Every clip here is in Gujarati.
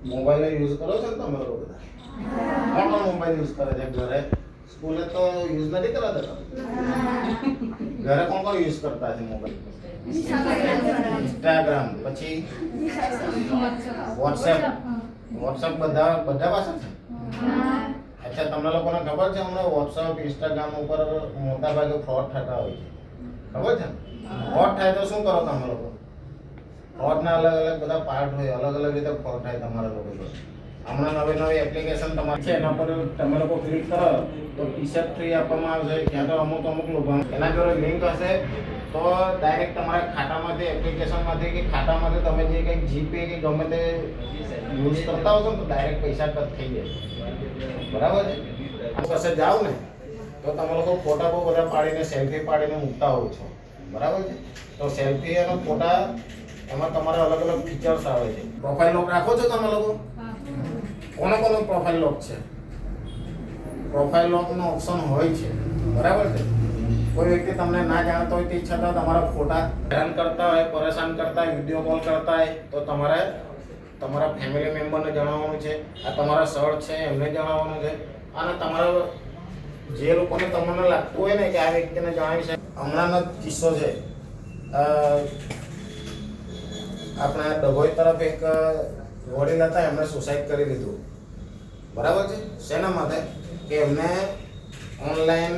મોબાઈલ યુઝ કરો છો ને તમે લોકો બધા? કોણ કોણ મોબાઈલ યુઝ કરે છે ઘરે? સ્કૂલે તો યુઝ નથી કરાતા તમે? ઘરે કોણ કોણ યુઝ કરતા છે મોબાઈલ? ઇન્સ્ટાગ્રામ, પછી વોટ્સએપ બધા પાસે છે? અચ્છા, તમને લોકોને ખબર છે હમણાં વોટ્સએપ ઇન્સ્ટાગ્રામ ઉપર મોટા ભાગે ફ્રોડ થતા હોય છે, ખબર છે? ફ્રોડ થાય તો શું કરો તમે લોકો? ફ્રોડના અલગ અલગ બધા પાર્ટ હોય, અલગ અલગ રીતે ફ્રોડ થાય તમારા લોકો પર. હમણાં નવી એપ્લિકેશન તમારી છે, એના પર તમે લોકો ક્લિક કરો તો ટી-શર્ટ ફ્રી આપવામાં આવશે, ક્યાં તો અમુક લોભાણ એના જોડે લિંક હશે તો ડાયરેક્ટ તમારા ખાતામાંથી એપ્લિકેશનમાંથી કે ખાતામાંથી તમે જે કંઈક જીપે કે ગમે તે યુઝ કરતા હો છો તો ડાયરેક્ટ પૈસા કટ થઈ જાય, બરાબર છે? આ પાસે જાઓ ને તો તમે લોકો ફોટા બહુ બધા પાડીને સેલ્ફી પાડીને મૂકતા હોવ છો, બરાબર છે? તો સેલ્ફી અને ફોટા એમાં તમારા અલગ અલગ ફીચર્સ આવે છે. પ્રોફાઇલ લોક રાખો છો તમે લોકો? કોનો પ્રોફાઇલ લોક છે? પ્રોફાઇલ લોકનો ઓપ્શન હોય છે, બરાબર છે? કોઈ વ્યક્તિ તમને ના જાણતો હોય તે છતાં તમારા ફોટા હેરાન કરતા હોય, પરેશાન કરતા હોય, વિડીયો કોલ કરતા હોય તો તમારે તમારા ફેમિલી મેમ્બરને જણાવવાનું છે, આ તમારા સર છે એમને જણાવવાનું છે, અને તમારા જે લોકોને તમને લાગતું હોય ને કે આ વ્યક્તિને જણાવી છે. હમણાંનો કિસ્સો છે, આપણા ડભોઈ તરફ એક વડીલ હતા, એમને સુસાઇડ કરી દીધું, બરાબર છે? શેના માટે? કે એમને ઓનલાઈન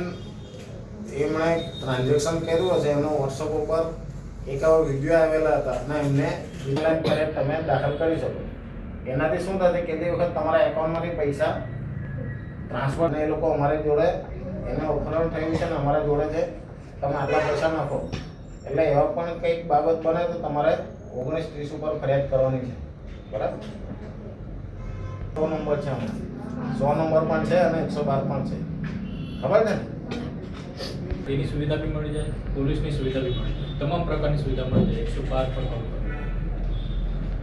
એમણે ટ્રાન્ઝેક્શન કર્યું હશે, એમનો વોટ્સઅપ ઉપર એક આવો વિડીયો આવેલા હતા અને એમને ઓનલાઈન ફરિયાદ તમે દાખલ કરી શકો. એનાથી શું થશે કે તે વખત તમારા એકાઉન્ટમાંથી પૈસા ટ્રાન્સફર, એ લોકો અમારી જોડે એને ઓફર થયું છે ને અમારા જોડે છે, તમે આટલા પૈસા નાખો, એટલે એવા પણ કંઈક બાબત બને તો તમારે 1930 ઉપર ફરિયાદ કરવાની છે, બરાબર? 100 નંબર છે, હમણાં 100 નંબર પણ છે અને 112 પણ છે, ખબર છે ને? એની સુવિધા બી મળી જાય, પોલીસની સુવિધા બી મળી જાય, તમામ પ્રકારની સુવિધા મળી જાય 112 પર કોલ કરો.